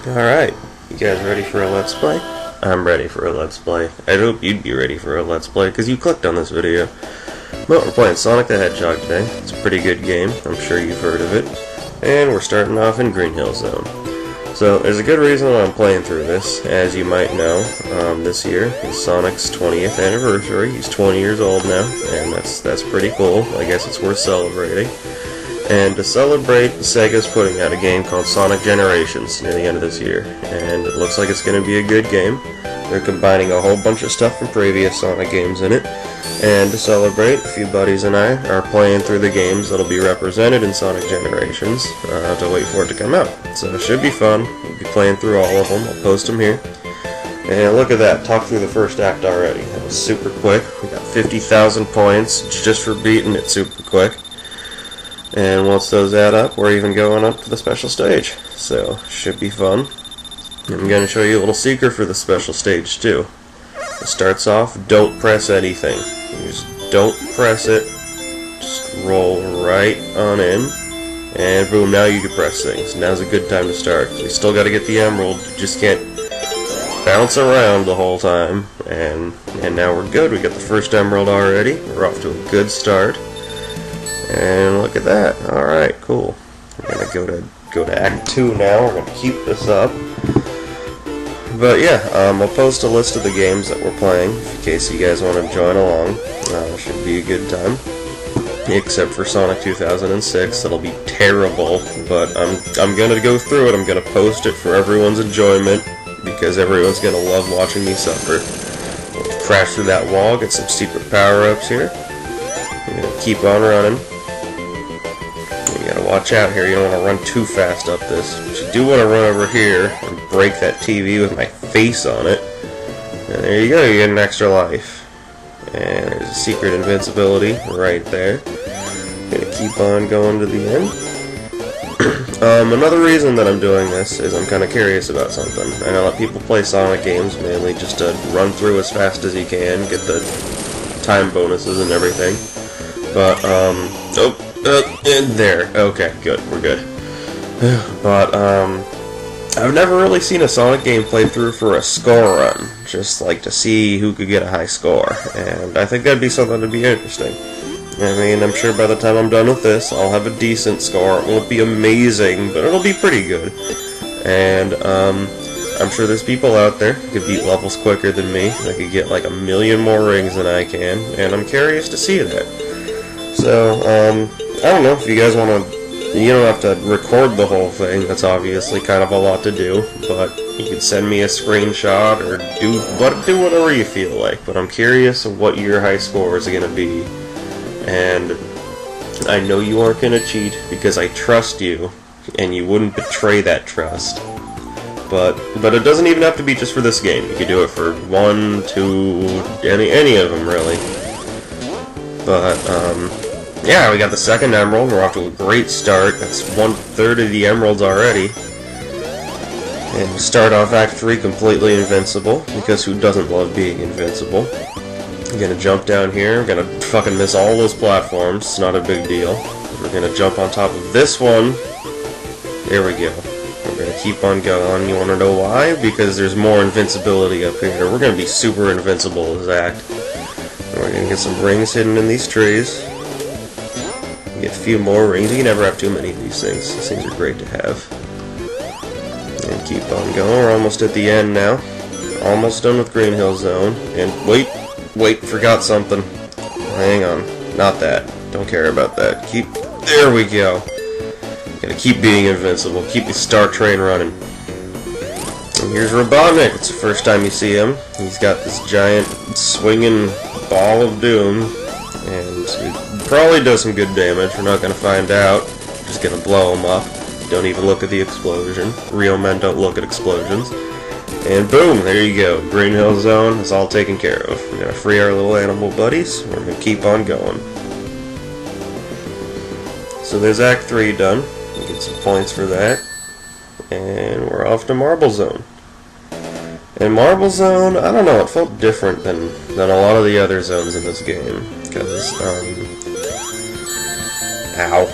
Alright, you guys ready for a Let's Play? I'm ready for a Let's Play. I hope you'd be ready for a Let's Play, because you clicked on this video. Well, we're playing Sonic the Hedgehog today. It's a pretty good game, I'm sure you've heard of it. And we're starting off in Labyrinth Zone. So, there's a good reason why I'm playing through this. As you might know, this year is Sonic's 20th anniversary. He's 20 years old now, and that's pretty cool. I guess it's worth celebrating. And to celebrate, Sega's putting out a game called Sonic Generations near the end of this year, and it looks like it's going to be a good game. They're combining a whole bunch of stuff from previous Sonic games in it, and to celebrate, a few buddies and I are playing through the games that'll be represented in Sonic Generations to wait for it to come out. So it should be fun. We'll be playing through all of them. I'll post them here. And look at that, talk through the first act already. That was super quick. We got 50,000 points just for beating it super quick. And once those add up, we're even going up to the special stage. So, should be fun. I'm going to show you a little secret for the special stage, too. It starts off, don't press anything. You just don't press it. Just roll right on in. And boom, now you can press things. Now's a good time to start. We still got to get the emerald. You just can't bounce around the whole time. And now we're good. We got the first emerald already. We're off to a good start. And look at that. Alright, cool. We're gonna go to Act 2 now. We're gonna keep this up. But yeah, I'll post a list of the games that we're playing in case you guys want to join along. Should be a good time. Except for Sonic 2006, that'll be terrible. But I'm gonna go through it. I'm gonna post it for everyone's enjoyment because everyone's gonna love watching me suffer. We'll crash through that wall, get some secret power-ups here. We're gonna keep on running. You gotta watch out here, you don't want to run too fast up this. But you do want to run over here and break that TV with my face on it. And there you go, you get an extra life. And there's a secret invincibility right there. Gonna keep on going to the end. Another reason that I'm doing this is I'm kind of curious about something. I know that people play Sonic games mainly just to run through as fast as you can, get the time bonuses and everything. But, and there. Okay, good, we're good. But, I've never really seen a Sonic game played through for a score run, just like to see who could get a high score, and I think that'd be something to be interesting. I mean, I'm sure by the time I'm done with this, I'll have a decent score. It won't be amazing, but it'll be pretty good. And, I'm sure there's people out there who could beat levels quicker than me, that could get like 1,000,000 more rings than I can, and I'm curious to see that. So, I don't know if you guys want to, you don't have to record the whole thing, that's obviously kind of a lot to do, but you can send me a screenshot or do whatever you feel like, but I'm curious of what your high score is going to be, and I know you aren't going to cheat because I trust you, and you wouldn't betray that trust, but it doesn't even have to be just for this game. You could do it for 1, 2, any of them really, but, yeah, we got the second emerald. We're off to a great start. That's 1/3 of the emeralds already. And we start off Act 3 completely invincible, because who doesn't love being invincible? We're gonna jump down here. We're gonna fucking miss all those platforms. It's not a big deal. We're gonna jump on top of this one. There we go. We're gonna keep on going. You wanna know why? Because there's more invincibility up here. We're gonna be super invincible this act. And we're gonna get some rings hidden in these trees. Get a few more rings. You can never have too many of these things. These things are great to have. And keep on going. We're almost at the end now. Almost done with Labyrinth Zone. And wait, forgot something. Hang on. Not that. Don't care about that. There we go. Gotta keep being invincible. Keep the star train running. And here's Robotnik. It's the first time you see him. He's got this giant swinging ball of doom. And it probably does some good damage. We're not going to find out. Just going to blow him up. Don't even look at the explosion. Real men don't look at explosions. And boom, there you go. Labyrinth Zone is all taken care of. We're going to free our little animal buddies. We're going to keep on going. So there's Act 3 done. We get some points for that. And we're off to Marble Zone. And Marble Zone, I don't know, it felt different than a lot of the other zones in this game. Because, ow.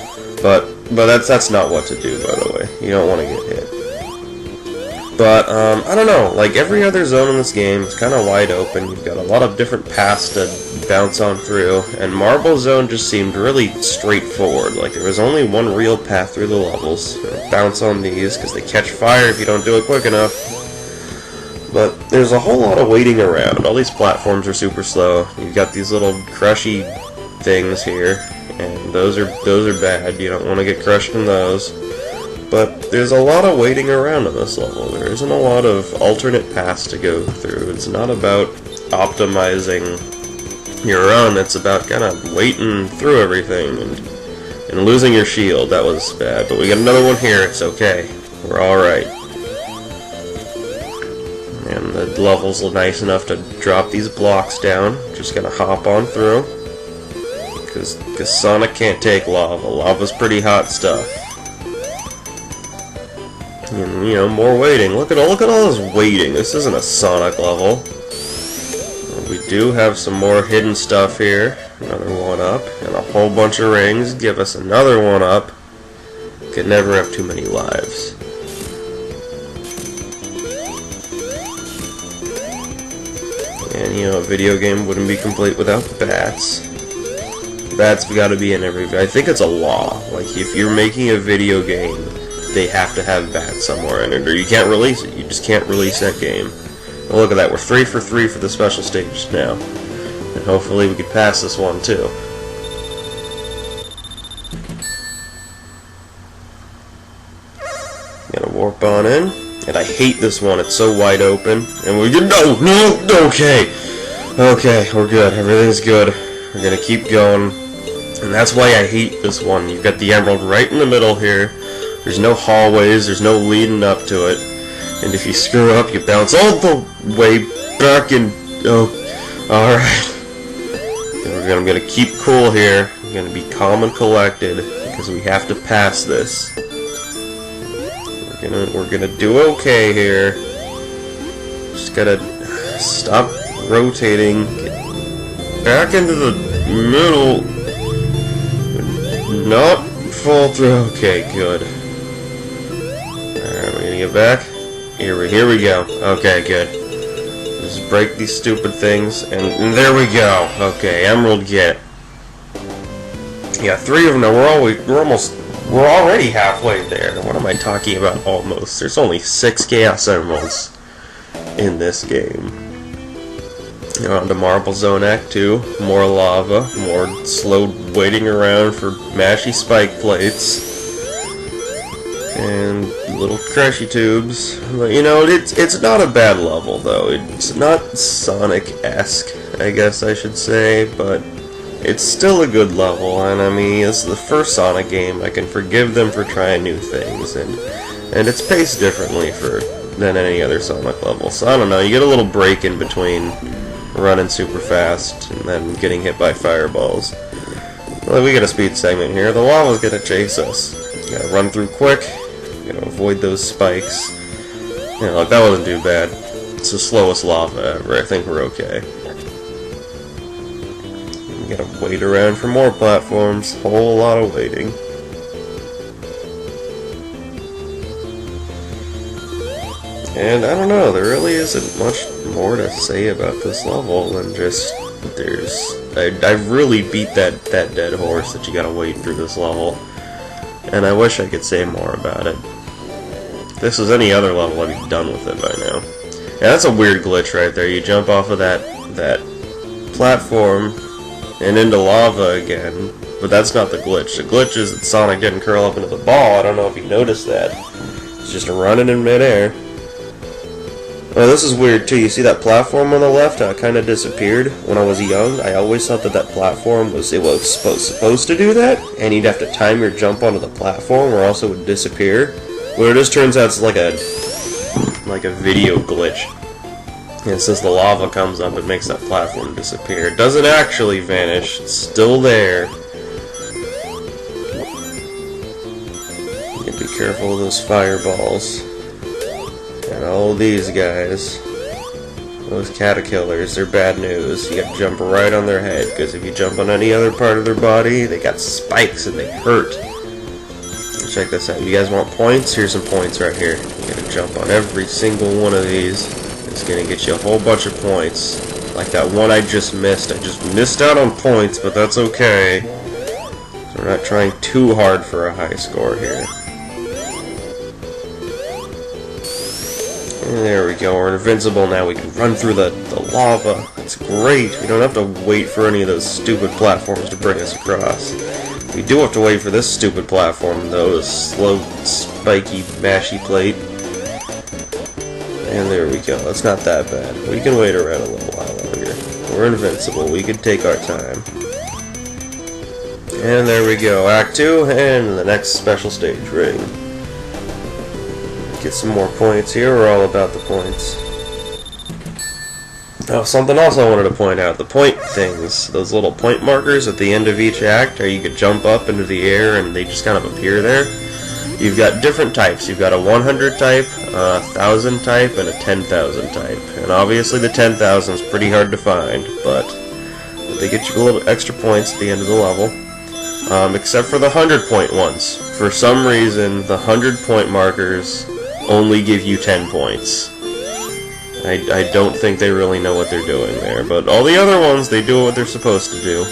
But that's not what to do, by the way. You don't want to get hit. But, I don't know, like every other zone in this game is kind of wide open. You've got a lot of different paths to bounce on through, and Marble Zone just seemed really straightforward. Like there was only one real path through the levels. Bounce on these, because they catch fire if you don't do it quick enough. But there's a whole lot of waiting around. All these platforms are super slow. You've got these little crushy things here, and those are bad. You don't want to get crushed in those. But there's a lot of waiting around on this level. There isn't a lot of alternate paths to go through. It's not about optimizing your run. It's about kind of waiting through everything and losing your shield. That was bad. But we got another one here. It's okay. We're alright. And the level's nice enough to drop these blocks down. Just gonna hop on through. Because Sonic can't take lava. Lava's pretty hot stuff. And, you know, more waiting. Look at all this waiting. This isn't a Sonic level. We do have some more hidden stuff here. Another one up, and a whole bunch of rings. Give us another one up. Could never have too many lives. And you know, a video game wouldn't be complete without bats. Bats have got to be in every. I think it's a law. Like if you're making a video game, they have to have bats somewhere in it, or you can't release it. You just can't release that game. Well, look at that, we're 3 for 3 for the special stage now. And hopefully we can pass this one too. Gonna warp on in. And I hate this one, it's so wide open. And we can okay. Okay, we're good. Everything's good. We're gonna keep going. And that's why I hate this one. You've got the emerald right in the middle here. There's no hallways, there's no leading up to it. And if you screw up, you bounce all the way back and... oh, alright. I'm gonna keep cool here. I'm gonna be calm and collected, because we have to pass this. We're gonna do okay here. Just gotta stop rotating. Get back into the middle. Not fall through. Okay, good. Alright, we're gonna get back. Here we go. Okay, good. Just break these stupid things, and there we go. Okay, emerald get. Yeah, 3 of them now. We're already halfway there. What am I talking about? Almost. There's only 6 Chaos Emeralds in this game. You're on to Marble Zone Act 2. More lava. More slow waiting around for mashy spike plates. And little crushy tubes. But, you know, it's not a bad level, though. It's not Sonic-esque, I guess I should say, but it's still a good level, and I mean, it's the first Sonic game. I can forgive them for trying new things, and it's paced differently than any other Sonic level. So I don't know, you get a little break in between running super fast and then getting hit by fireballs. Well, we got a speed segment here. The lava's gonna chase us. You gotta run through quick. You gotta avoid those spikes. You know, like that wasn't too bad. It's the slowest lava ever. I think we're okay. You gotta wait around for more platforms. Whole lot of waiting. And I don't know, there really isn't much more to say about this level than just I really beat that dead horse that you gotta wait through this level. And I wish I could say more about it. If this was any other level, I'd be done with it by now. Yeah, that's a weird glitch right there. You jump off of that platform and into lava again, but that's not the glitch. The glitch is that Sonic didn't curl up into the ball. I don't know if you noticed that. It's just running in midair. Oh, this is weird too. You see that platform on the left? How it kind of disappeared when I was young. I always thought that platform was supposed to do that, and you'd have to time your jump onto the platform, or else it would disappear. Well, it just turns out it's like a video glitch. And since the lava comes up, it makes that platform disappear. It doesn't actually vanish. It's still there. You gotta be careful of those fireballs. And all these guys. Those caterpillars, they're bad news. You gotta jump right on their head, because if you jump on any other part of their body, they got spikes and they hurt. It's check this out. You guys want points? Here's some points right here. You're gonna jump on every single one of these. It's gonna get you a whole bunch of points. Like that one I just missed. I just missed out on points, but that's okay. So we're not trying too hard for a high score here. And there we go. We're invincible now. We can run through the lava. That's great. We don't have to wait for any of those stupid platforms to bring us across. We do have to wait for this stupid platform, though. This slow, spiky, mashy plate. And there we go. It's not that bad. We can wait around a little while longer. We're invincible. We can take our time. And there we go. Act 2 and the next special stage ring. Get some more points here. We're all about the points. Oh, something else I wanted to point out. The point things. Those little point markers at the end of each act, or you could jump up into the air and they just kind of appear there. You've got different types. You've got a 100 type, a 1,000 type, and a 10,000 type. And obviously the 10,000 is pretty hard to find, but they get you a little extra points at the end of the level. Except for the 100-point ones. For some reason, the 100-point markers only give you 10 points. I don't think they really know what they're doing there, but all the other ones, they do what they're supposed to do.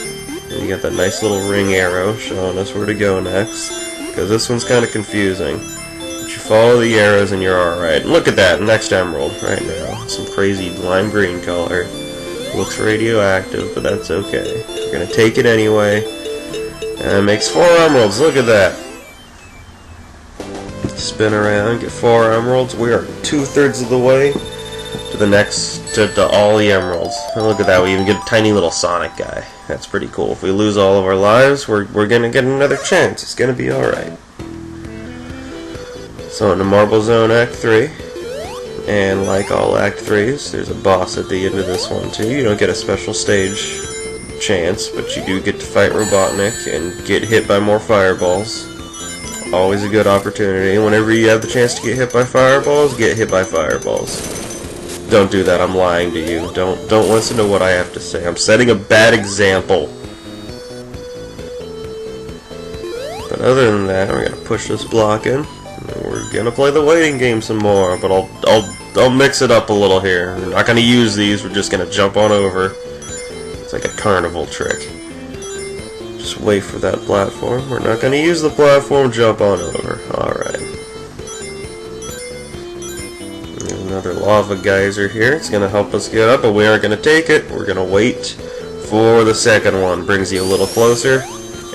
And you got that nice little ring arrow showing us where to go next, because this one's kind of confusing. But you follow the arrows and you're alright. Look at that, next emerald right now. Some crazy lime green color. Looks radioactive, but that's okay. We're going to take it anyway. And it makes 4 emeralds, look at that. Spin around, get 4 emeralds. We are 2/3 of the way to the next, to all the emeralds. And look at that, we even get a tiny little Sonic guy. That's pretty cool. If we lose all of our lives, we're gonna get another chance. It's gonna be alright. So into Marble Zone Act 3. And like all Act 3s, there's a boss at the end of this one too. You don't get a special stage chance, but you do get to fight Robotnik and get hit by more fireballs. Always a good opportunity. Whenever you have the chance to get hit by fireballs, get hit by fireballs. Don't do that, I'm lying to you. Don't listen to what I have to say. I'm setting a bad example. But other than that, we're gonna push this block in. And we're gonna play the waiting game some more, but I'll mix it up a little here. We're not gonna use these, we're just gonna jump on over. It's like a carnival trick. Just wait for that platform. We're not going to use the platform, jump on over. Alright. There's another lava geyser here. It's going to help us get up, but we aren't going to take it. We're going to wait for the second one. Brings you a little closer,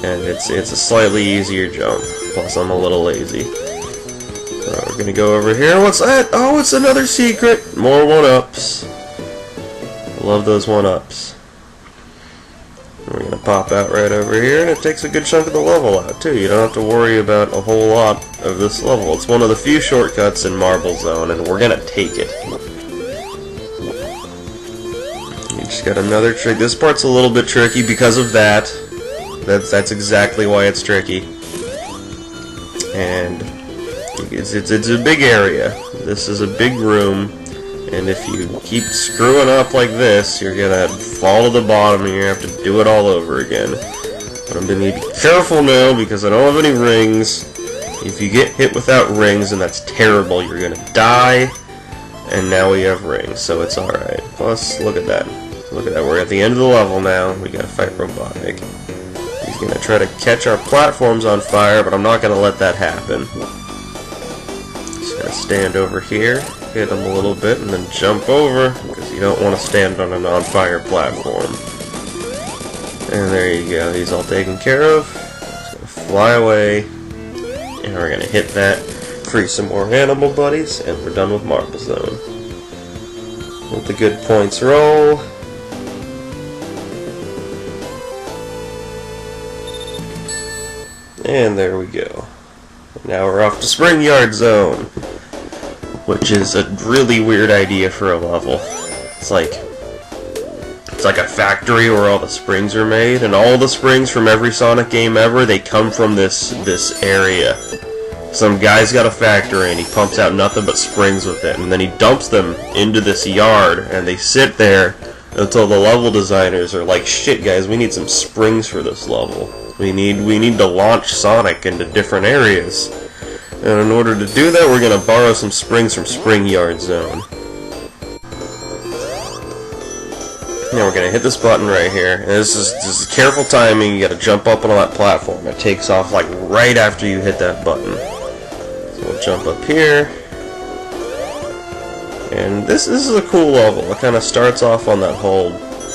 and it's a slightly easier jump. Plus, I'm a little lazy. So we're going to go over here. What's that? Oh, it's another secret. More 1-ups. Love those 1-ups. We're going to pop out right over here, and it takes a good chunk of the level out, too. You don't have to worry about a whole lot of this level. It's one of the few shortcuts in Marble Zone, and we're going to take it. You just got another trick. This part's a little bit tricky because of that. That's exactly why it's tricky. And it's a big area. This is a big room. And if you keep screwing up like this, you're gonna fall to the bottom and you're gonna have to do it all over again. But I'm gonna need to be careful now because I don't have any rings. If you get hit without rings, then that's terrible. You're gonna die. And now we have rings, so it's alright. Plus, look at that. Look at that. We're at the end of the level now. We gotta fight Robotnik. He's gonna try to catch our platforms on fire, but I'm not gonna let that happen. Just gonna stand over here. Hit him a little bit and then jump over because you don't want to stand on an on-fire platform. And there you go, he's all taken care of. He's going to fly away and we're going to hit that, free some more animal buddies, and we're done with Marble Zone. Let the good points roll. And there we go. Now we're off to Spring Yard Zone, which is a really weird idea for a level. It's like a factory where all the springs are made, and all the springs from every Sonic game ever, they come from this area. Some guy's got a factory and he pumps out nothing but springs with it, and then he dumps them into this yard, and they sit there until the level designers are like, shit guys, we need some springs for this level. We need to launch Sonic into different areas. And in order to do that, we're gonna borrow some springs from Springyard Zone. Now we're gonna hit this button right here, and this is careful timing. You gotta jump up on that platform. It takes off like right after you hit that button. So we'll jump up here, and this is a cool level. It kind of starts off on that whole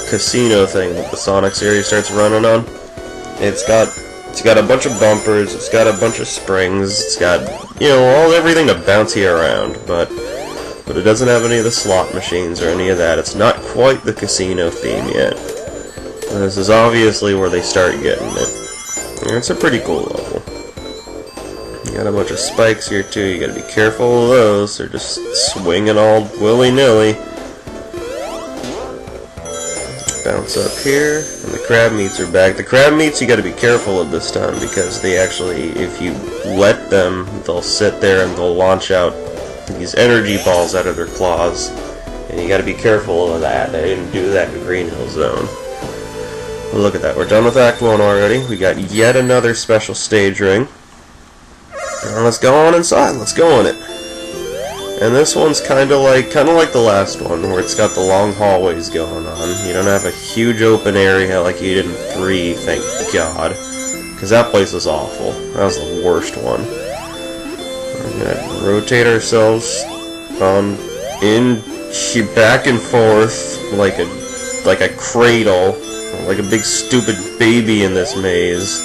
casino thing that the Sonic series starts running on. It's got a bunch of bumpers. It's got a bunch of springs. It's got, you know, everything to bounce you around, but it doesn't have any of the slot machines or any of that. It's not quite the casino theme yet. This is obviously where they start getting it. And it's a pretty cool level. You got a bunch of spikes here too. You gotta be careful of those. They're just swinging all willy-nilly. Bounce up here, and the crab meats are back. The crab meats you gotta be careful of this time, because they actually, if you let them, they'll sit there and they'll launch out these energy balls out of their claws, and you gotta be careful of that. They didn't do that in Green Hill Zone. Well, look at that, we're done with Act 1 already. We got yet another special stage ring. Now let's go on inside, let's go on it. And this one's kinda like the last one, where it's got the long hallways going on. You don't have a huge open area like you did in 3, thank God. Because that place was awful. That was the worst one. We're gonna rotate ourselves back and forth like a cradle, like a big stupid baby in this maze.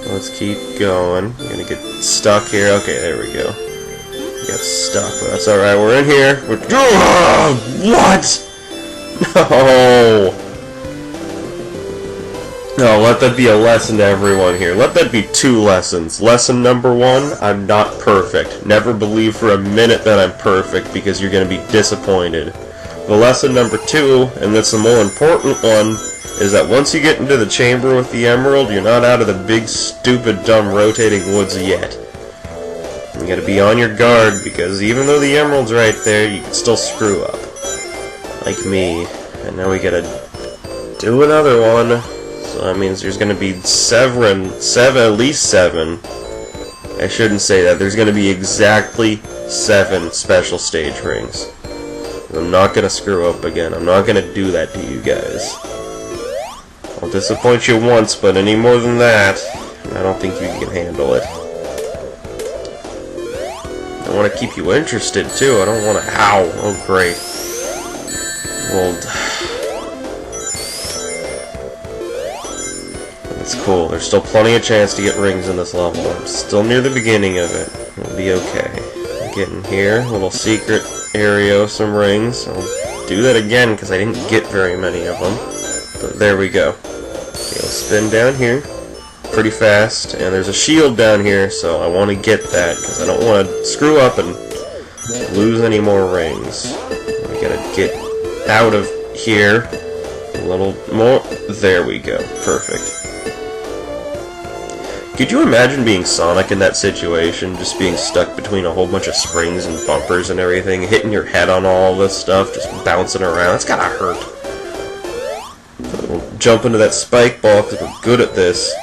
Let's keep going. We're gonna get stuck here. Okay, there we go. We got stuck, but that's alright. We're in here. What? No! No, let that be a lesson to everyone here. Let that be 2 lessons. Lesson number 1, I'm not perfect. Never believe for a minute that I'm perfect, because you're going to be disappointed. The lesson number 2, and that's the more important one, is that once you get into the chamber with the emerald, you're not out of the big, stupid, dumb, rotating woods yet. You gotta be on your guard, because even though the emerald's right there, you can still screw up. Like me. And now we gotta do another one. So that means there's going to be at least 7. I shouldn't say that. There's going to be exactly 7 special stage rings. I'm not going to screw up again. I'm not going to do that to you guys. I'll disappoint you once, but any more than that, I don't think you can handle it. I want to keep you interested, too. I don't want to... Ow! Oh, great. Well... It's cool. There's still plenty of chance to get rings in this level. I'm still near the beginning of it. It'll be okay. Get in here. Little secret area of some rings. I'll do that again because I didn't get very many of them. But there we go. Okay, we'll spin down here pretty fast. And there's a shield down here, so I want to get that because I don't want to screw up and lose any more rings. We gotta get out of here a little more. There we go. Perfect. Could you imagine being Sonic in that situation, just being stuck between a whole bunch of springs and bumpers and everything, hitting your head on all this stuff, just bouncing around? It's gotta hurt. So we'll jump into that spike ball because we're good at this.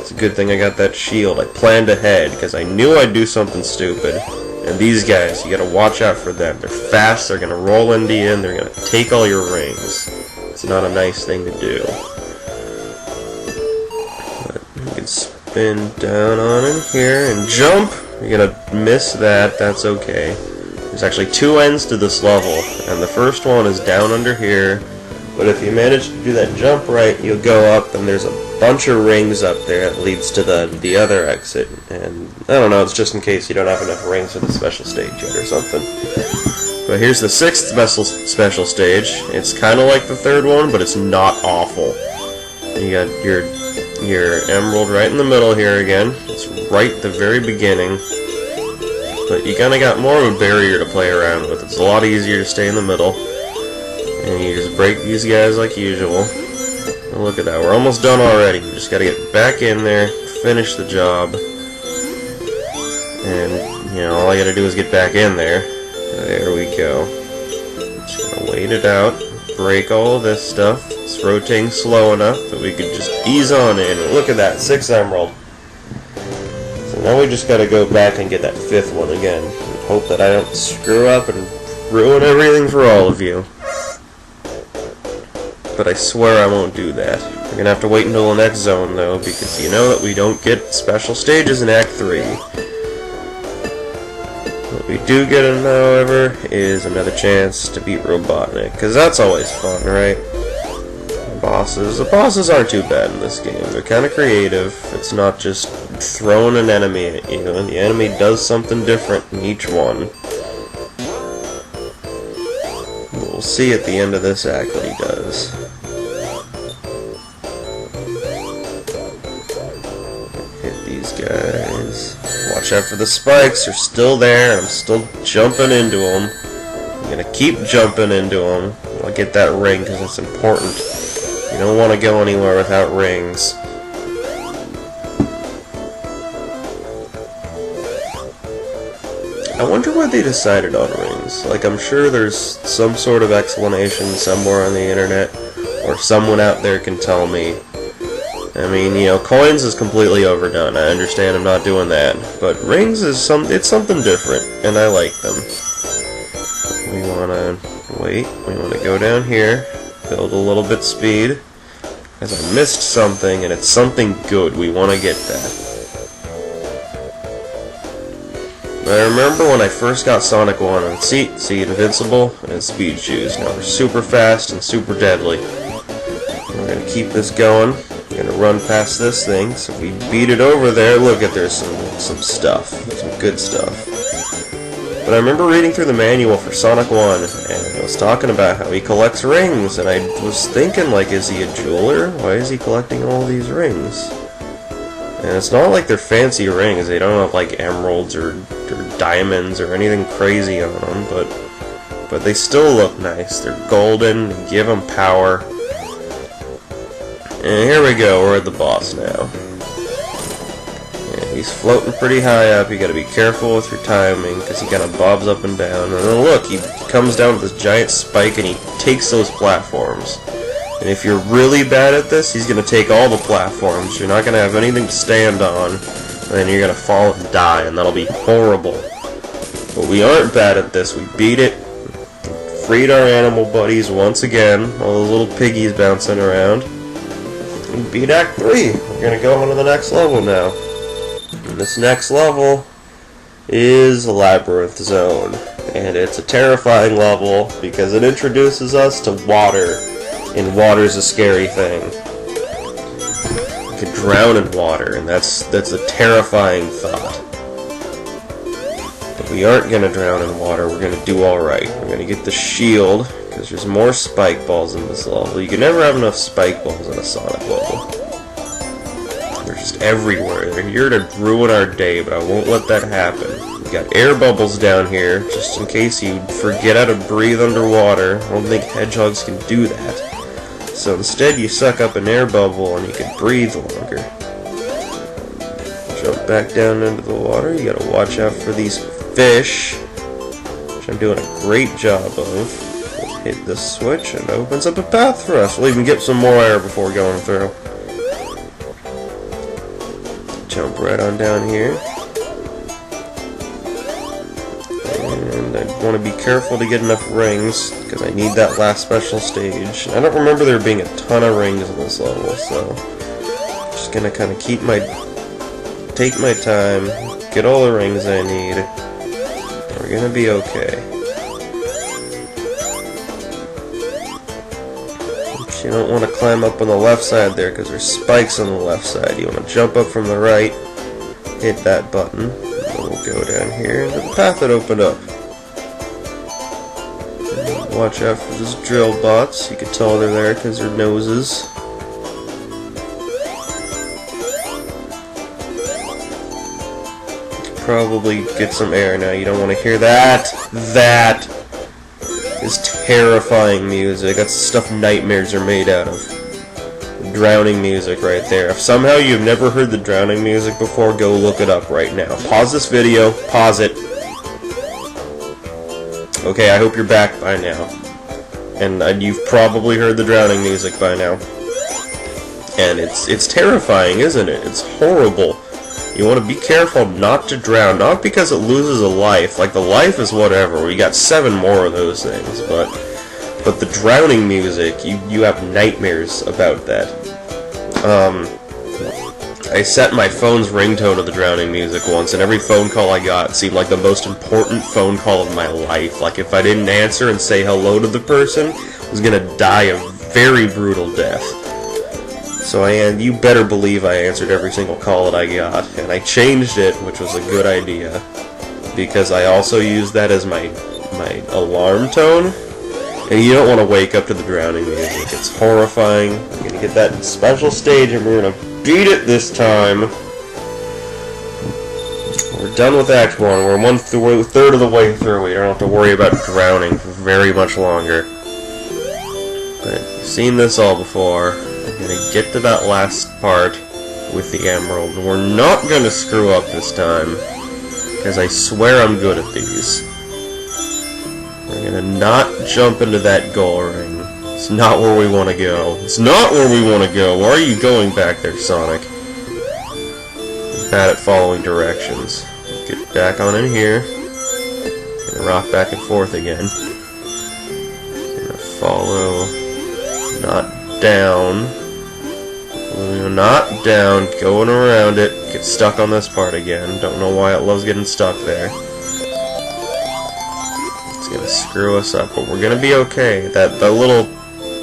It's a good thing I got that shield. I planned ahead because I knew I'd do something stupid. And these guys, you gotta watch out for them. They're fast, they're gonna roll into you, and they're gonna take all your rings. It's not a nice thing to do. But you can spin down on in here and jump. You're gonna miss that, that's okay. There's actually 2 ends to this level, and the first one is down under here. But if you manage to do that jump right, you'll go up, and there's a bunch of rings up there that leads to the other exit. And I don't know, it's just in case you don't have enough rings for the special stage yet or something. But here's the 6th special stage. It's kind of like the 3rd one, but it's not awful. You got your emerald right in the middle here again. It's right at the very beginning. But you kind of got more of a barrier to play around with. It's a lot easier to stay in the middle. And you just break these guys like usual. And look at that, we're almost done already. We just gotta get back in there, finish the job. And, you know, all I gotta do is get back in there. There we go. Just gonna wait it out. break all of this stuff. It's rotating slow enough that we could just ease on in. And look at that, 6 emerald. So now we just gotta go back and get that 5th one again. And hope that I don't screw up and ruin everything for all of you. But I swear I won't do that. We're gonna have to wait until the next zone though, because you know that we don't get special stages in Act 3. What we do get, however, is another chance to beat Robotnik, because that's always fun, right? The bosses aren't too bad in this game. They're kind of creative. It's not just throwing an enemy at you, and the enemy does something different in each one. We'll see at the end of this act what he does. Hit these guys. Watch out for the spikes. They're still there, and I'm still jumping into them. I'm gonna keep jumping into them. I'll get that ring because it's important. You don't want to go anywhere without rings. I wonder why they decided on rings. Like, I'm sure there's some sort of explanation somewhere on the internet, or someone out there can tell me. I mean, you know, coins is completely overdone. I understand I'm not doing that, but rings is it's something different, and I like them. We wanna wait. We wanna go down here, build a little bit speed, because I missed something, and it's something good. We want to get that. I remember when I first got Sonic 1 and see Invincible and Speed Shoes. Now we're super fast and super deadly. We're going to keep this going. We're going to run past this thing. So if we beat it over there, look at there's some stuff. Some good stuff. But I remember reading through the manual for Sonic 1 and it was talking about how he collects rings. And I was thinking, like, is he a jeweler? Why is he collecting all these rings? And it's not like they're fancy rings. They don't have like emeralds or diamonds or anything crazy on them, but they still look nice. They're golden, they give them power. And here we go, we're at the boss now. And he's floating pretty high up. You gotta be careful with your timing because he kind of bobs up and down. And then look, he comes down with this giant spike and he takes those platforms. And if you're really bad at this, he's going to take all the platforms. You're not going to have anything to stand on. And then you're going to fall and die, and that'll be horrible. But we aren't bad at this. We beat it. Freed our animal buddies once again. All those little piggies bouncing around. We beat Act 3. We're going to go on to the next level now. And this next level is Labyrinth Zone. And it's a terrifying level because it introduces us to water. And water's a scary thing. You could drown in water, and that's a terrifying thought. But we aren't going to drown in water, we're going to do alright. We're going to get the shield, because there's more spike balls in this level. You can never have enough spike balls in a Sonic level. They're just everywhere. They're here to ruin our day, but I won't let that happen. We got air bubbles down here, just in case you forget how to breathe underwater. I don't think hedgehogs can do that. So instead you suck up an air bubble and you can breathe longer. Jump back down into the water. You gotta watch out for these fish, which I'm doing a great job of. We'll hit this switch and it opens up a path for us. We'll even get some more air before going through. Jump right on down here. And I want to be careful to get enough rings, because I need that last special stage. I don't remember there being a ton of rings in this level, so I'm just going to kind of take my time, get all the rings I need, and we're going to be okay. But you don't want to climb up on the left side there, because there's spikes on the left side. You want to jump up from the right, hit that button, and then we'll go down here into the path that opened up. Watch out for those drill bots. You can tell they're there because they're noses. You can probably get some air now. You don't want to hear that. That is terrifying music. That's the stuff nightmares are made out of. Drowning music right there. If somehow you've never heard the drowning music before, go look it up right now. Pause this video. Pause it. Okay, I hope you're back by now. and you've probably heard the drowning music by now. And it's terrifying, isn't it? It's horrible. You want to be careful not to drown, not because it loses a life. Like, the life is whatever. We got 7 more of those things, but the drowning music, you have nightmares about that. I set my phone's ringtone to the drowning music once, and every phone call I got seemed like the most important phone call of my life. Like, if I didn't answer and say hello to the person, I was gonna die a very brutal death. So you better believe I answered every single call that I got, and I changed it, which was a good idea, because I also used that as my alarm tone, and you don't want to wake up to the drowning music. It's horrifying. I'm gonna get that special stage, and we're gonna beat it this time. We're done with Act 1. We're 1/3 of the way through. We don't have to worry about drowning for very much longer. But you've seen this all before. We're gonna get to that last part with the emerald. We're not gonna screw up this time, because I swear I'm good at these. We're gonna not jump into that goal ring. It's not where we want to go. It's not where we want to go. Why are you going back there, Sonic? I'm bad at following directions. Get back on in here. Gonna rock back and forth again. Gonna follow. Not down. Not down. Going around it. Get stuck on this part again. Don't know why it loves getting stuck there. It's gonna screw us up, but we're gonna be okay. That little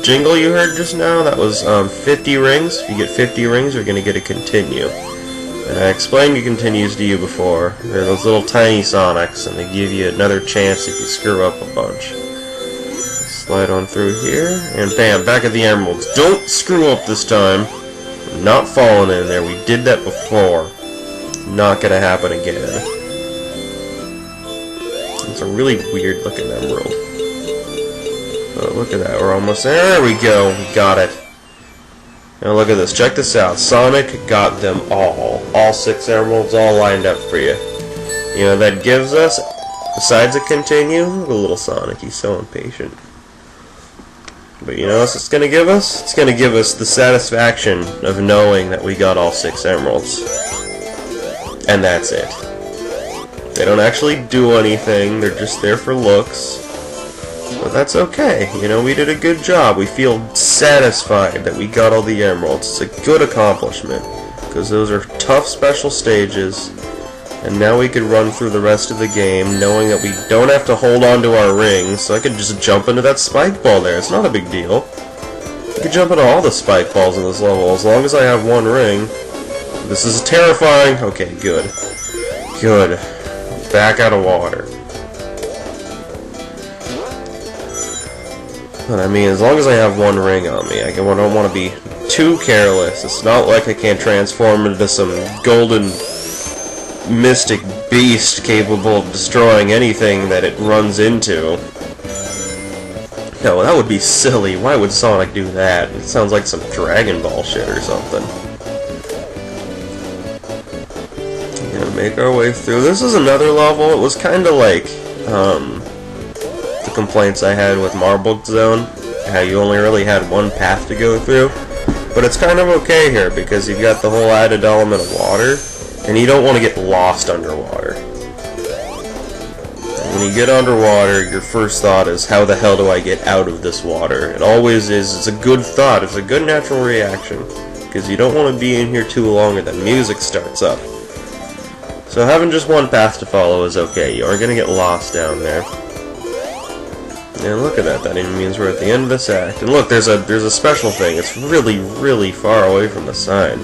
jingle you heard just now, that was 50 rings. If you get 50 rings, you're gonna get a continue. And I explained the continues to you before. They're those little tiny Sonics, and they give you another chance if you screw up a bunch. Slide on through here, and bam, back at the emeralds. Don't screw up this time. I'm not falling in there. We did that before. Not gonna happen again. It's a really weird looking emerald. Oh, look at that. We're almost there. There we go. We got it. Now look at this. Check this out. Sonic got them all. All 6 emeralds all lined up for you. You know, that gives us, besides a continue, look at little Sonic. He's so impatient. But you know what it's going to give us? It's going to give us the satisfaction of knowing that we got all 6 emeralds. And that's it. They don't actually do anything, they're just there for looks. But that's okay, you know, we did a good job. We feel satisfied that we got all the emeralds. It's a good accomplishment, because those are tough special stages. And now we can run through the rest of the game knowing that we don't have to hold on to our rings, so I can just jump into that spike ball there. It's not a big deal. I can jump into all the spike balls in this level as long as I have one ring. This is terrifying. Okay, good. Good. Back out of water. But I mean, as long as I have one ring on me, I don't want to be too careless. It's not like I can't transform into some golden mystic beast capable of destroying anything that it runs into. No, that would be silly. Why would Sonic do that? It sounds like some Dragon Ball shit or something. We're gonna make our way through. This is another level. It was kind of like the complaints I had with Labyrinth Zone, how you only really had one path to go through. But it's kind of okay here because you've got the whole added element of water. And you don't want to get lost underwater. When you get underwater, your first thought is, how the hell do I get out of this water? It always is. It's a good thought. It's a good natural reaction. Because you don't want to be in here too long and the music starts up. So having just one path to follow is okay. You aren't going to get lost down there. And look at that. That even means we're at the end of this act. And look, there's a special thing. It's really, really far away from the sign.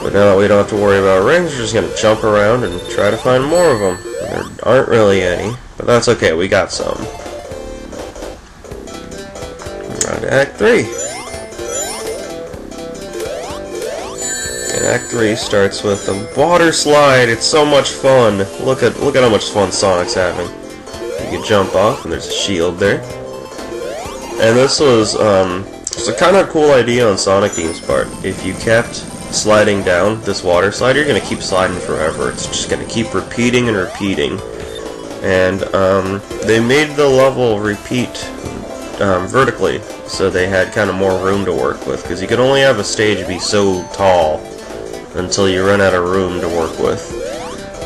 But now that we don't have to worry about rings, we're just going to jump around and try to find more of them. There aren't really any, but that's okay, we got some. On to Act 3. And Act 3 starts with a water slide. It's so much fun. Look at how much fun Sonic's having. You can jump off, and there's a shield there. And this was it's a kind of cool idea on Sonic Team's part. If you kept sliding down this water slide, you're going to keep sliding forever. It's just going to keep repeating and repeating. And they made the level repeat vertically, so they had kind of more room to work with, because you can only have a stage be so tall until you run out of room to work with.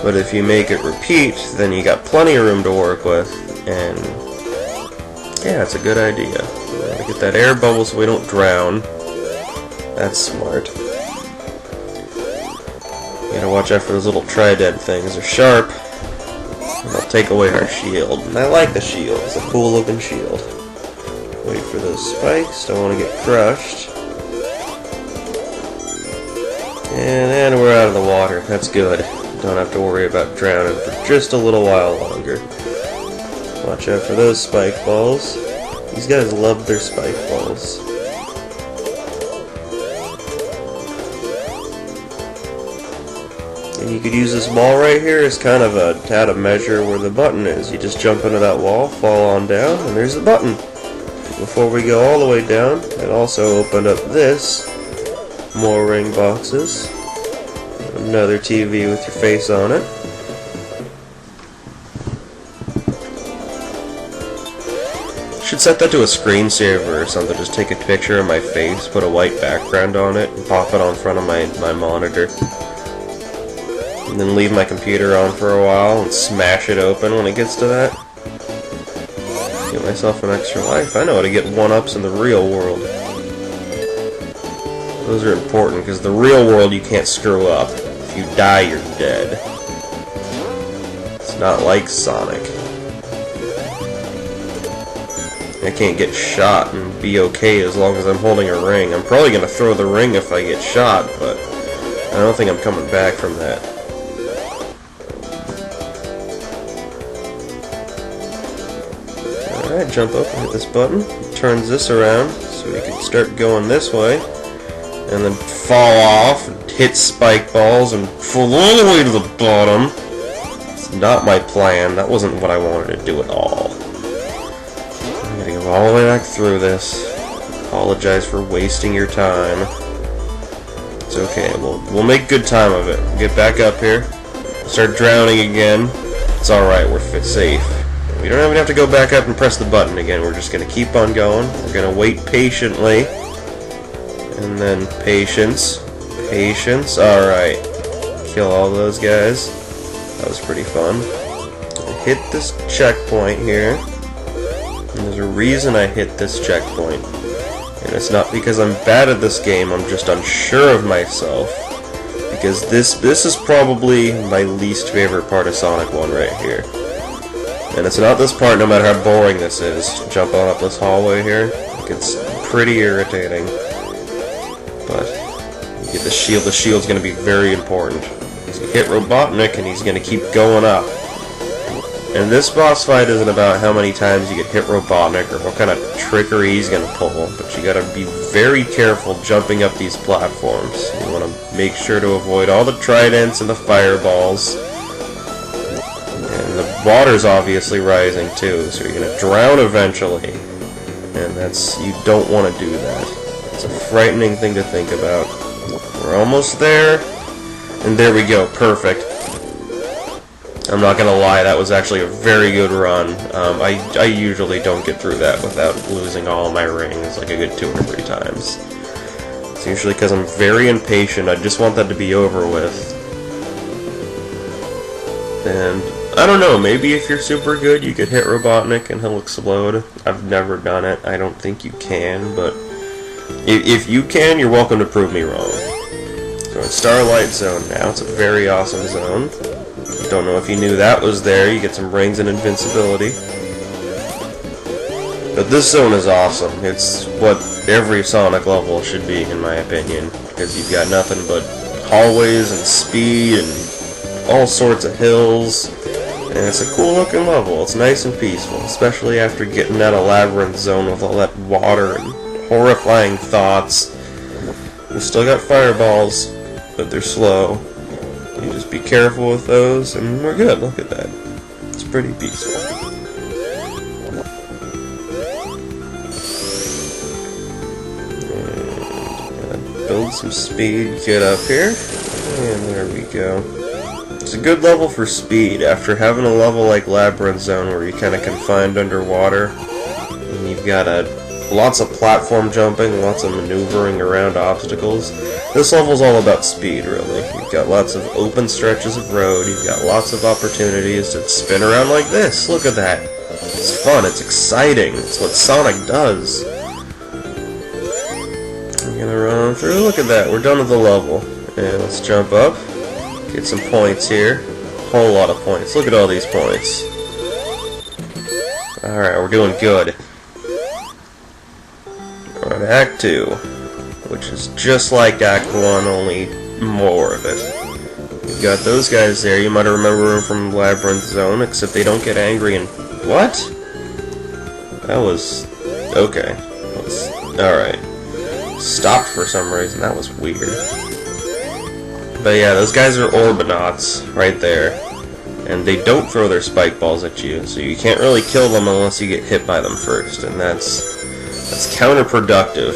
But if you make it repeat, then you got plenty of room to work with, and yeah, it's a good idea. Gotta get that air bubble so we don't drown. That's smart. You gotta watch out for those little trident things. They're sharp. They'll take away our shield. And I like the shield. It's a cool looking shield. Wait for those spikes. Don't want to get crushed. And then we're out of the water. That's good. Don't have to worry about drowning for just a little while longer. Watch out for those spike balls. These guys love their spike balls. And you could use this ball right here as kind of how to measure where the button is. You just jump into that wall, fall on down, and there's the button. Before we go all the way down, it also opened up this. More ring boxes. Another TV with your face on it. Should set that to a screensaver or something. Just take a picture of my face, put a white background on it, and pop it on front of my monitor. And then leave my computer on for a while and smash it open when it gets to that. Get myself an extra life. I know how to get 1-ups in the real world. Those are important, because the real world you can't screw up. If you die, you're dead. It's not like Sonic. I can't get shot and be okay as long as I'm holding a ring. I'm probably going to throw the ring if I get shot, but I don't think I'm coming back from that. Alright, jump up and hit this button. It turns this around so we can start going this way. And then fall off and hit spike balls and fall all the way to the bottom. It's not my plan. That wasn't what I wanted to do at all. I'm gonna go all the way back through this. Apologize for wasting your time. It's okay. We'll make good time of it. Get back up here. Start drowning again. It's alright. We're safe. We don't even have to go back up and press the button again. We're just gonna keep on going. We're gonna wait patiently. And then patience. Patience. Alright. Kill all those guys. That was pretty fun. I hit this checkpoint here. And there's a reason I hit this checkpoint. And it's not because I'm bad at this game, I'm just unsure of myself. Because this is probably my least favorite part of Sonic 1 right here. And it's not this part, no matter how boring this is. Jumping up this hallway here. It's pretty irritating. But you get the shield. The shield's going to be very important. Because you hit Robotnik and he's going to keep going up. And this boss fight isn't about how many times you get hit Robotnik or what kind of trickery he's going to pull. But you got to be very careful jumping up these platforms. You want to make sure to avoid all the tridents and the fireballs. And the water's obviously rising too, so you're going to drown eventually. And you don't want to do that. It's a frightening thing to think about. We're almost there. And there we go. Perfect. I'm not going to lie, that was actually a very good run. I usually don't get through that without losing all my rings like a good 2 or 3 times. It's usually because I'm very impatient. I just want that to be over with. And I don't know, maybe if you're super good you could hit Robotnik and he'll explode. I've never done it. I don't think you can, but if you can, you're welcome to prove me wrong. So it's Starlight Zone now. It's a very awesome zone. Don't know if you knew that was there. You get some rings and invincibility. But this zone is awesome. It's what every Sonic level should be, in my opinion. Because you've got nothing but hallways and speed and all sorts of hills. And it's a cool looking level. It's nice and peaceful. Especially after getting out of Labyrinth Zone with all that water and horrifying thoughts. We still got fireballs, but they're slow. You just be careful with those, and we're good. Look at that. It's pretty peaceful. And build some speed, get up here, and there we go. It's a good level for speed. After having a level like Labyrinth Zone where you're kind of confined underwater, And you've got lots of platform jumping, lots of maneuvering around obstacles. This level's all about speed, really. You've got lots of open stretches of road, you've got lots of opportunities to spin around like this. Look at that. It's fun, it's exciting, it's what Sonic does. I'm gonna run on through, look at that, we're done with the level. And let's jump up, get some points here. Whole lot of points, look at all these points. Alright, we're doing good. We're at Act 2, which is just like Act 1, only more of it. You've got those guys there, you might remember them from Labyrinth Zone, except they don't get angry and... What? That was... okay. Alright. Stopped for some reason, that was weird. But yeah, those guys are Orbinauts, right there. And they don't throw their spike balls at you, so you can't really kill them unless you get hit by them first, and that's counterproductive.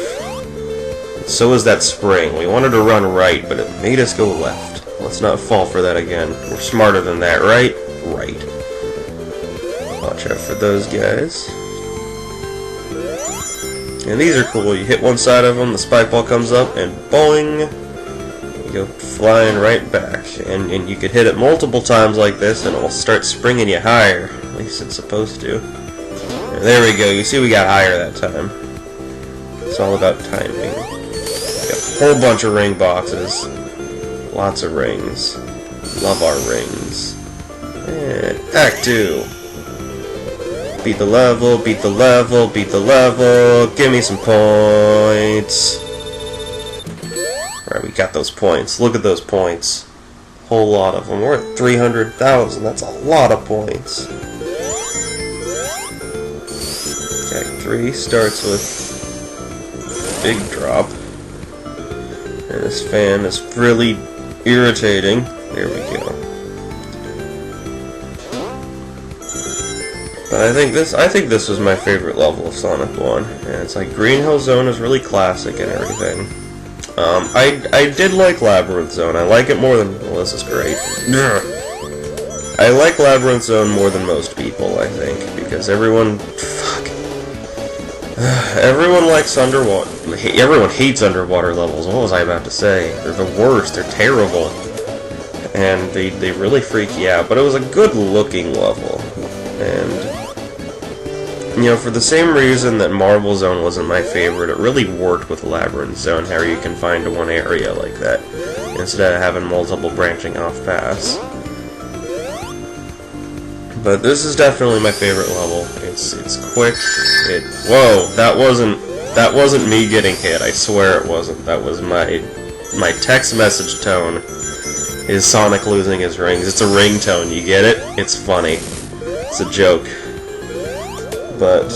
So is that spring. We wanted to run right, but it made us go left. Let's not fall for that again. We're smarter than that, right? Right. Watch out for those guys. And these are cool. You hit one side of them, the spike ball comes up, and boing! You go flying right back. And you could hit it multiple times like this, and it will start springing you higher. At least it's supposed to. And there we go. You see we got higher that time. It's all about timing. Got a whole bunch of ring boxes. Lots of rings. Love our rings. And Act 2. Beat the level, beat the level, beat the level. Give me some points. Alright, we got those points. Look at those points. Whole lot of them. We're at 300,000. That's a lot of points. Act 3 starts with big drop. And this fan is really irritating. There we go. But I think this was my favorite level of Sonic 1. And it's like Green Hill Zone is really classic and everything. I did like Labyrinth Zone. I like it more than... well, this is great. I like Labyrinth Zone more than most people, I think. Because everyone... everyone likes underwater... everyone hates underwater levels. What was I about to say? They're the worst. They're terrible. And they really freak you out. But it was a good-looking level. And... you know, for the same reason that Marble Zone wasn't my favorite, it really worked with Labyrinth Zone, how you can find one area like that, instead of having multiple branching off paths. But this is definitely my favorite level. It's quick. Whoa, that wasn't me getting hit. I swear it wasn't. That was my text message tone. Is Sonic losing his rings? It's a ringtone. You get it? It's funny. It's a joke. But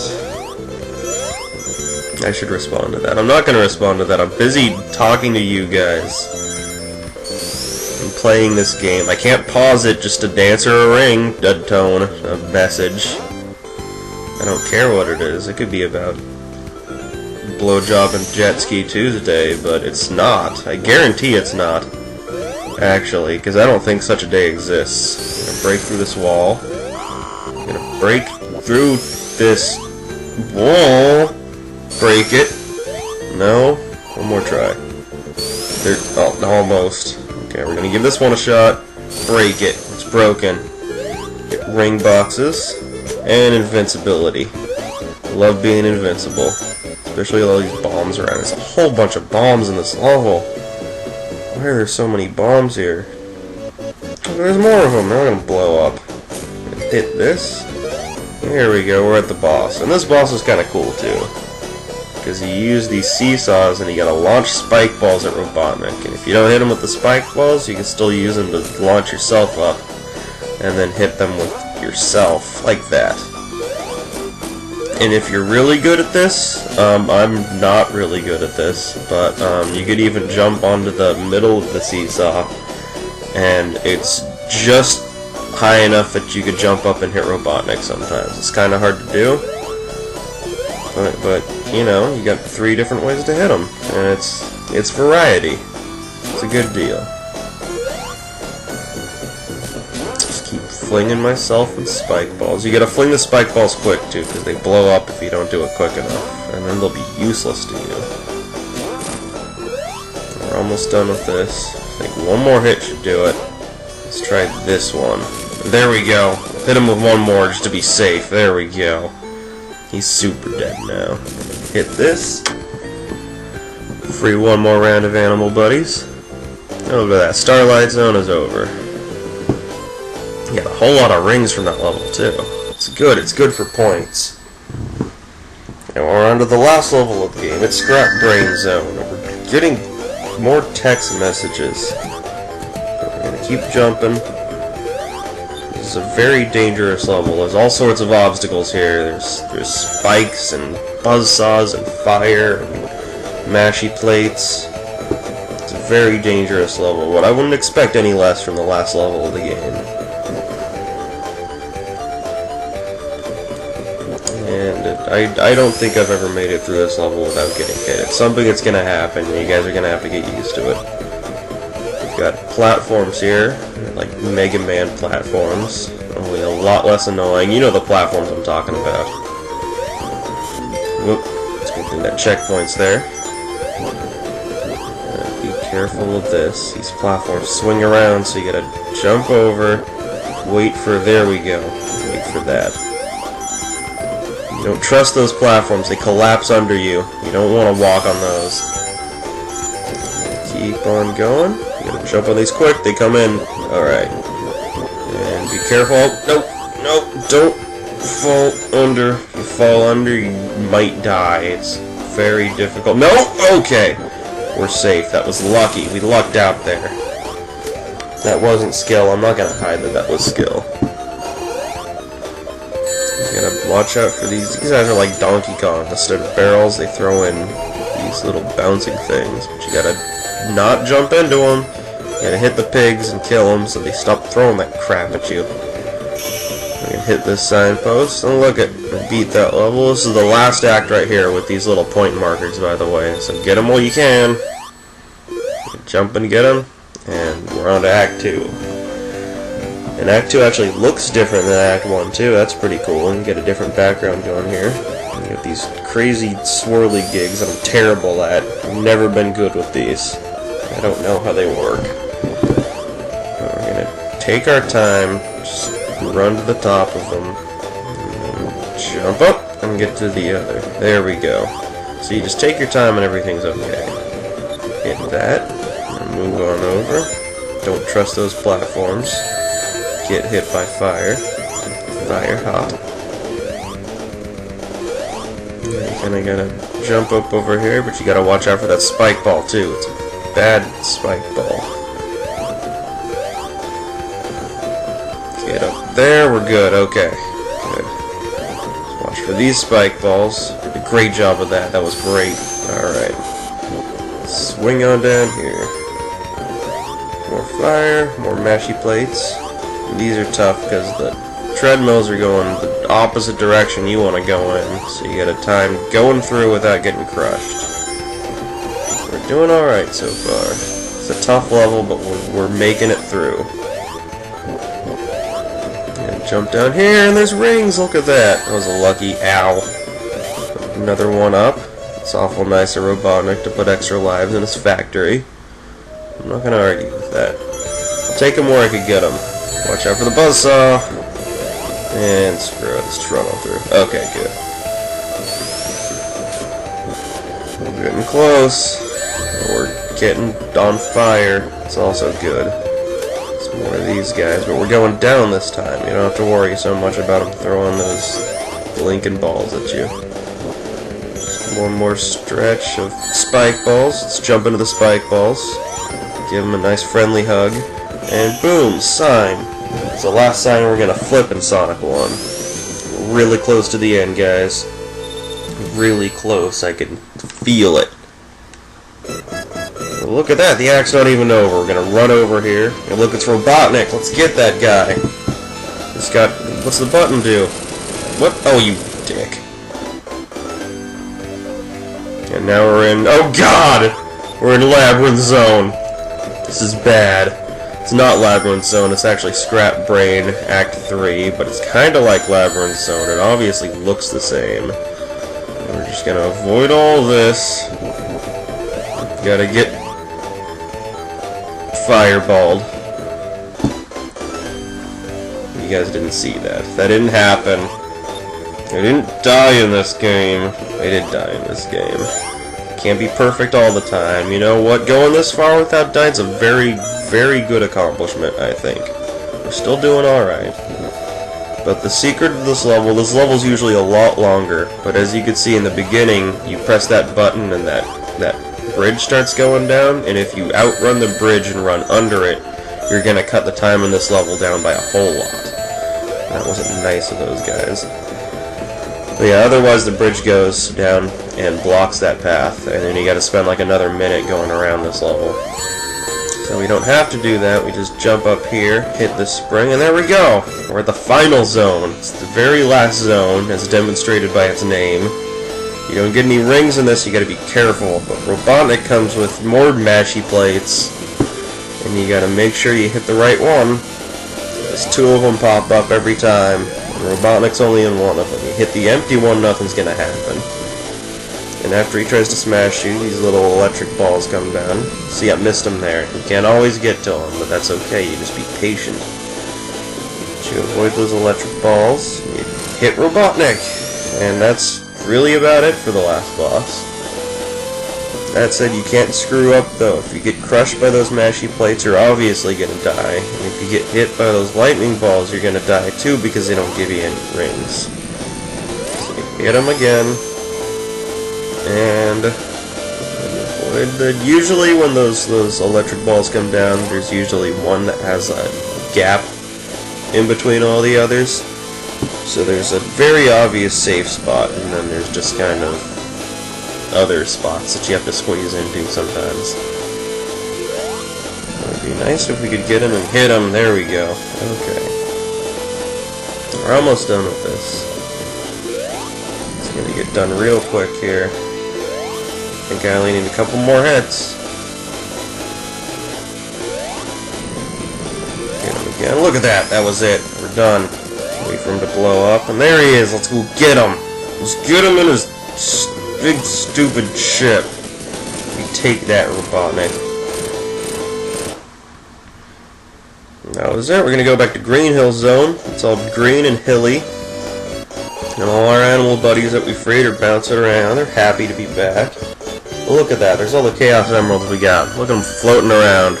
I should respond to that. I'm not going to respond to that. I'm busy talking to you guys. I'm playing this game. I can't pause it just to dance or a ring, a tone, a message. I don't care what it is. It could be about Blowjob and Jet Ski Tuesday, but it's not. I guarantee it's not. Actually, because I don't think such a day exists. I'm going to break through this wall. I'm going to break through this wall. Break it. No. One more try. Oh, almost. Okay, we're gonna give this one a shot. Break it. It's broken. Get ring boxes. And invincibility. Love being invincible. Especially with all these bombs around. There's a whole bunch of bombs in this level. Why are there so many bombs here? Oh, there's more of them. They're gonna blow up. Hit this. Here we go, we're at the boss. And this boss is kind of cool, too. Because you use these seesaws and you gotta launch spike balls at Robotnik. And if you don't hit them with the spike balls, you can still use them to launch yourself up. And then hit them with yourself, like that. And if you're really good at this, I'm not really good at this, but you could even jump onto the middle of the seesaw. And it's just high enough that you could jump up and hit Robotnik sometimes. It's kind of hard to do, but you know, you got 3 different ways to hit them, and it's variety. It's a good deal. Just keep flinging myself with spike balls. You gotta fling the spike balls quick, too, because they blow up if you don't do it quick enough. And then they'll be useless to you. We're almost done with this. I think one more hit should do it. Let's try this one. There we go. Hit him with one more just to be safe. There we go. He's super dead now. Hit this. Free one more round of animal buddies. Oh, look at that. Starlight Zone is over. You got a whole lot of rings from that level, too. It's good. It's good for points. And we're on to the last level of the game. It's Scrap Brain Zone. We're getting more text messages. We're going to keep jumping. This is a very dangerous level. There's all sorts of obstacles here. There's spikes and buzzsaws and fire and mashy plates. It's a very dangerous level, but I wouldn't expect any less from the last level of the game. And I don't think I've ever made it through this level without getting hit. It's something that's going to happen, and you guys are going to have to get used to it. We've got platforms here, like Mega Man platforms, only a lot less annoying. You know the platforms I'm talking about. Whoop, it's a good thing that checkpoint's there. Be careful of this. These platforms swing around, so you gotta jump over, wait for, there we go, wait for that. You don't trust those platforms, they collapse under you. You don't want to walk on those. Keep on going. You gotta jump on these quick, they come in. Alright. And be careful. Nope, nope, don't fall under. If you fall under, you might die. It's very difficult. No! Okay! We're safe. That was lucky. We lucked out there. That wasn't skill. I'm not gonna hide that that was skill. You gotta watch out for these. These guys are like Donkey Kong. Instead of barrels, they throw in these little bouncing things. But you gotta not jump into them. You gotta hit the pigs and kill them so they stop throwing that crap at you. We can hit this signpost and look at beat that level. This is the last act right here with these little point markers, by the way. So get them while you can. Jump and get them, and we're on to Act 2. And Act 2 actually looks different than Act 1 too. That's pretty cool. And you get a different background going here. You get these crazy swirly gigs that I'm terrible at. I've never been good with these. I don't know how they work. But we're gonna take our time, just run to the top of them, jump up, and get to the other. There we go. So you just take your time and everything's okay. Hit that, and move on over. Don't trust those platforms. Get hit by fire. Fire hop. You kinda gotta jump up over here, but you gotta watch out for that spike ball too. It's a bad spike ball. Get up there, we're good, okay. Good. Just watch for these spike balls. Did a great job of that, that was great. Alright. Swing on down here. More fire, more mashy plates. These are tough because the treadmills are going the opposite direction you want to go in, so you gotta time going through without getting crushed. We're doing alright so far. It's a tough level, but we're making it through. And jump down here, and there's rings! Look at that! That was a lucky ow. Another one up. It's awful nice of Robotnik to put extra lives in his factory. I'm not gonna argue with that. I'll take him where I could get him. Watch out for the buzzsaw. And screw it, let's run on through. Okay, good. We're getting close. We're getting on fire. It's also good. It's more of these guys, but we're going down this time. You don't have to worry so much about them throwing those blinking balls at you. Just one more stretch of spike balls. Let's jump into the spike balls. Give them a nice friendly hug. And boom, sign. It's the last sign we're gonna flip in Sonic 1. We're really close to the end, guys. Really close. I can feel it. Well, look at that. The act's not even over. We're gonna run over here. And look, it's Robotnik. Let's get that guy. It's got... What's the button do? What? Oh, you dick. And now we're in... Oh, God! We're in Labyrinth Zone. This is bad. It's not Labyrinth Zone, it's actually Scrap Brain Act 3, but it's kinda like Labyrinth Zone. It obviously looks the same. We're just gonna avoid all this. Gotta get fireballed. You guys didn't see that. That didn't happen. They didn't die in this game. They did die in this game. Can't be perfect all the time. You know what? Going this far without dying is a very, very good accomplishment, I think. We're still doing alright. But the secret of this level's usually a lot longer. But as you can see in the beginning, you press that button and that bridge starts going down. And if you outrun the bridge and run under it, you're gonna cut the time in this level down by a whole lot. That wasn't nice of those guys. But yeah, otherwise the bridge goes down and blocks that path, and then you gotta spend like another minute going around this level. So we don't have to do that, we just jump up here, hit the spring, and there we go! We're at the final zone. It's the very last zone, as demonstrated by its name. You don't get any rings in this, you gotta be careful, but Robotnik comes with more mashy plates, and you gotta make sure you hit the right one. There's two of them pop up every time, and Robotnik's only in one of them. You hit the empty one, nothing's gonna happen. And after he tries to smash you, these little electric balls come down. See, I missed him there. You can't always get to him, but that's okay, you just be patient. You avoid those electric balls, you hit Robotnik, and that's really about it for the last boss. That said, you can't screw up though. If you get crushed by those mashy plates, you're obviously gonna die. And if you get hit by those lightning balls, you're gonna die too because they don't give you any rings. So you hit them again, and usually when those electric balls come down, there's usually one that has a gap in between all the others. So there's a very obvious safe spot, and then there's just kind of other spots that you have to squeeze into sometimes. It would be nice if we could get him and hit him. There we go. Okay. We're almost done with this. It's going to get done real quick here. I think I only need a couple more hits. Get him again. Look at that. That was it. We're done. Wait for him to blow up. And there he is. Let's go get him. Let's get him in his big stupid ship. We take that, Robotnik. That was it. We're gonna go back to Green Hill Zone. It's all green and hilly. And all our animal buddies that we freed are bouncing around. They're happy to be back. Look at that. There's all the Chaos Emeralds we got. Look at them floating around.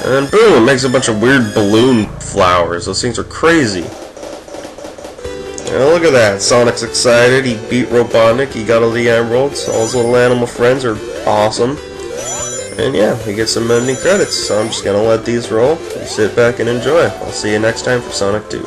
And boom, it makes a bunch of weird balloon flowers. Those things are crazy. Look at that, Sonic's excited, he beat Robotnik, he got all the emeralds, all his little animal friends are awesome. And yeah, we get some ending credits, so I'm just gonna let these roll. You sit back and enjoy. I'll see you next time for Sonic 2.